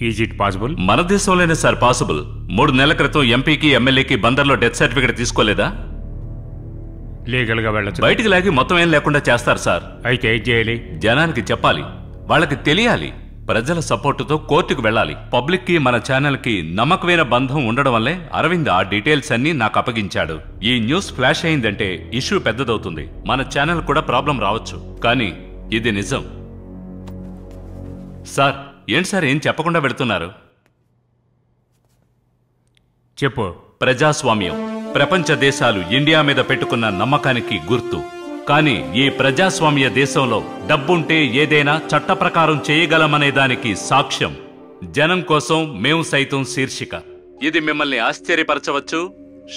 Is it possible? మన దేశంలోనే sir possible. 3 నెలల క్రితం ఎంపీకి ఎమ్మెల్యేకి బందర్లో డెత్ సర్టిఫికేట్ తీసుకోలేదా? లీగల్ గా వెళ్ళచ్చు. బయటికి లాగి మొత్తం ఏం లేకుండా చేస్తారు సార్. అయితే ఏం చేయాలి? జనానికి చెప్పాలి, వాళ్ళకి తెలియాలి. ప్రజల సపోర్టుతో కోర్టుకు వెళ్ళాలి. పబ్లిక్ కి మన ఛానల్ కి నమ్మకమైన బంధం ఉండడం వల్లే అరవింద్ ఆ డీటెయిల్స్ అన్ని నాకు అప్పగించాడు. ఈ న్యూస్ ఫ్లాష్ అయిందంటే ఇష్యూ పెద్దదవుతుంది. మన ఛానల్ కూడా ప్రాబ్లం రావచ్చు, కానీ ఇది నిజం. సార్ ఏంటి సార్ ఏం చెప్పకుండా వెళుతున్నారు? చెప్పు. ప్రజాస్వామ్యం ప్రపంచ దేశాలు ఇండియా మీద పెట్టుకున్న నమ్మకానికి గుర్తు. కానీ ఈ ప్రజాస్వామ్య దేశంలో డబ్బుంటే ఏదైనా చట్ట ప్రకారం చేయగలమనే దానికి సాక్ష్యం. జనం కోసం మేము సైతం శీర్షిక. ఇది మిమ్మల్ని ఆశ్చర్యపరచవచ్చు,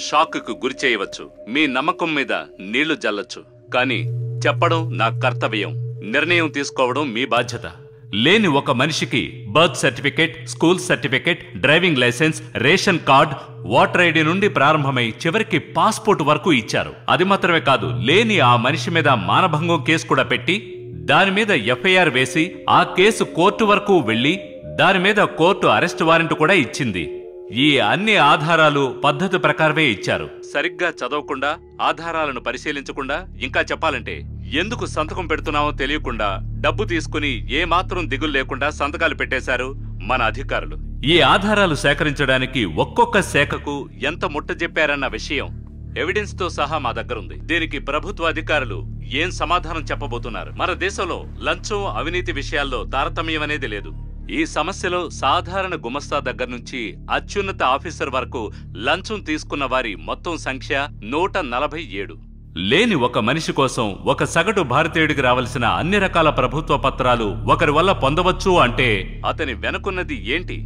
షాక్కు గురి చేయవచ్చు, మీ నమ్మకం మీద నీళ్లు జల్లచ్చు. కానీ చెప్పడం నా కర్తవ్యం, నిర్ణయం తీసుకోవడం మీ బాధ్యత. లేని ఒక మనిషికి birth certificate, school certificate, driving licence, ration card, voter ID నుండి ప్రారంభమై చివరికి పాస్పోర్ట్ వరకు ఇచ్చారు. అది మాత్రమే కాదు, లేని ఆ మనిషి మీద మానభంగం కేసు కూడా పెట్టి దాని మీద ఎఫ్ఐఆర్ వేసి ఆ కేసు కోర్టు వరకు వెళ్లి దాని మీద కోర్టు అరెస్ట్ వారెంట్ కూడా ఇచ్చింది. ఈ అన్ని ఆధారాలు పద్ధతి ప్రకారమే ఇచ్చారు. సరిగ్గా చదవకుండా, ఆధారాలను పరిశీలించకుండా, ఇంకా చెప్పాలంటే ఎందుకు సంతకం పెడుతున్నామో తెలియకుండా డబ్బు తీసుకుని ఏమాత్రం దిగులు లేకుండా సంతకాలు పెట్టేశారు మన అధికారులు. ఈ ఆధారాలు సేకరించడానికి ఒక్కొక్క శాఖకు ఎంత ముట్ట చెప్పారన్న విషయం ఎవిడెన్స్ తో సహా మా దగ్గరుంది. దీనికి ప్రభుత్వ అధికారులు ఏం సమాధానం చెప్పబోతున్నారు? మన దేశంలో లంచం, అవినీతి విషయాల్లో తారతమ్యం అనేది లేదు. ఈ సమస్యలో సాధారణ గుమస్తా దగ్గర నుంచి అత్యున్నత ఆఫీసర్ వరకు లంచం తీసుకున్న వారి మొత్తం సంఖ్య 147. లేని ఒక మనిషి కోసం ఒక సగటు భారతీయుడికి రావాల్సిన అన్ని రకాల ప్రభుత్వ పత్రాలు ఒకరి వల్ల పొందవచ్చు అంటే అతని వెనుకున్నది ఏంటి?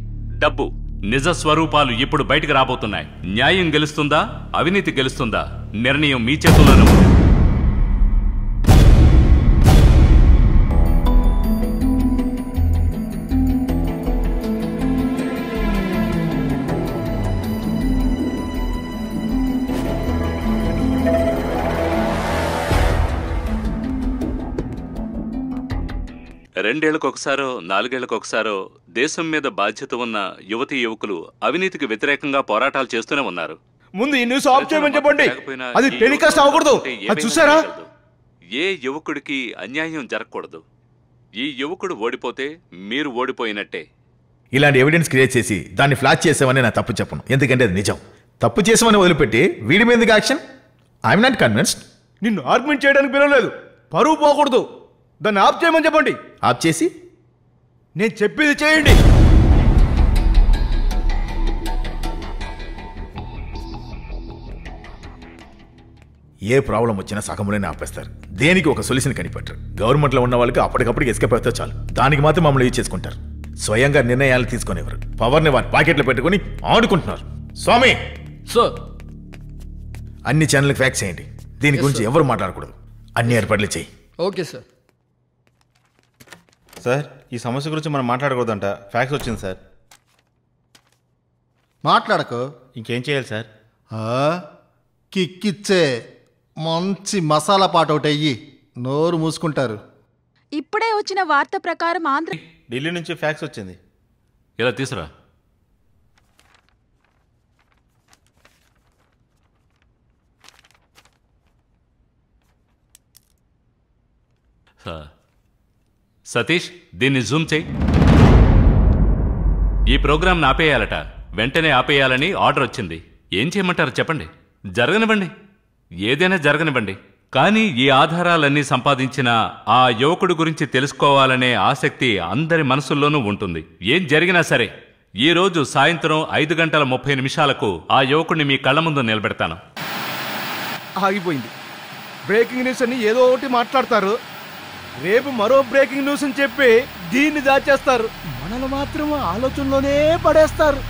డబ్బు. నిజ స్వరూపాలు ఇప్పుడు బయటికి రాబోతున్నాయి. న్యాయం గెలుస్తుందా, అవినీతి గెలుస్తుందా? నిర్ణయం మీ చేతుల్లోనే ఉంది. రెండేళ్లకొకసారో 4 ఏళ్లకొకసారో దేశం మీద బాధ్యత ఉన్న యువతీ యువకులు అవినీతికి వ్యతిరేకంగా పోరాటాలు చేస్తూనే ఉన్నారు. ముందు ఈ న్యూస్ ఆఫ్ చేయమని చెప్పండి. అది టెలికాస్ట్ అవ్వకూడదు. అది చూసారా? ఏ యువకుడికి అన్యాయం జరగకూడదు. ఈ యువకుడు ఓడిపోతే మీరు ఓడిపోయినట్టే. ఇలాంటి ఎవిడెన్స్ క్రియేట్ చేసి దాన్ని ఫ్లాష్ చేసామని నా తప్పు చెప్పను, ఎందుకంటే అది నిజం. తప్పు చేసామని వదిలిపెట్టి వీడి మీద యాక్షన్, ఐఎమ్ నాట్ కన్విన్స్డ్. నిన్ను ఆర్గ్యుమెంట్ చేయడానికి పిలవలేదు. పరువు పోకూడదు. దాన్ని ఆఫ్ చేయమని చెప్పండి. ఆఫ్ చేసి నేను చెప్పేది చేయండి. ఏ ప్రాబ్లం వచ్చినా సగంలోనే ఆపేస్తారు. దేనికి ఒక సొల్యూషన్ కనిపెట్టరు. గవర్నమెంట్లో ఉన్న వాళ్ళకి అప్పటికప్పటికి ఎస్కేప్ అవుతే చాలు. దానికి మాత్రం మమ్మల్ని యూజ్ చేసుకుంటారు. స్వయంగా నిర్ణయాలు తీసుకునేవారు. పవర్ని వారి పాకెట్లో పెట్టుకుని ఆడుకుంటున్నారు. స్వామి సార్, అన్ని ఛానల్కి ఫ్యాక్స్ చేయండి. దీని గురించి ఎవరు మాట్లాడకూడదు. అన్ని ఏర్పాట్లు చేయి. Okay sir. సార్, ఈ సమస్య గురించి మనం మాట్లాడకూడదంట. ఫ్యాక్స్ వచ్చింది సార్. మాట్లాడకు. ఇంకేం చేయాలి సార్? కిక్కిచ్చే మంచి మసాలా పాట ఒకటి అయ్యి నోరు మూసుకుంటారు. ఇప్పుడే వచ్చిన వార్త ప్రకారం ఢిల్లీ నుంచి ఫ్యాక్స్ వచ్చింది. ఇలా తీసురా. సతీష్, దీన్ని జూమ్ చేయి. ఈ ప్రోగ్రాంని ఆపేయాలట. వెంటనే ఆపేయాలని ఆర్డర్ వచ్చింది. ఏం చేయమంటారు చెప్పండి? జరగనివ్వండి, ఏదైనా జరగనివ్వండి. కానీ ఈ ఆధారాలన్నీ సంపాదించిన ఆ యువకుడి గురించి తెలుసుకోవాలనే ఆసక్తి అందరి మనసుల్లోనూ ఉంటుంది. ఏం జరిగినా సరే ఈ రోజు సాయంత్రం 5:30 ఆ యువకుడిని మీ కళ్ళ ముందు నిలబెడతాను. ఆగిపోయింది. బ్రేకింగ్ న్యూస్ అని ఏదో ఒకటి మాట్లాడతారు. రేపు మరో బ్రేకింగ్ న్యూస్ అని చెప్పి దీన్ని దాచేస్తారు. మనల్ని మాత్రం ఆలోచనలోనే పడేస్తారు.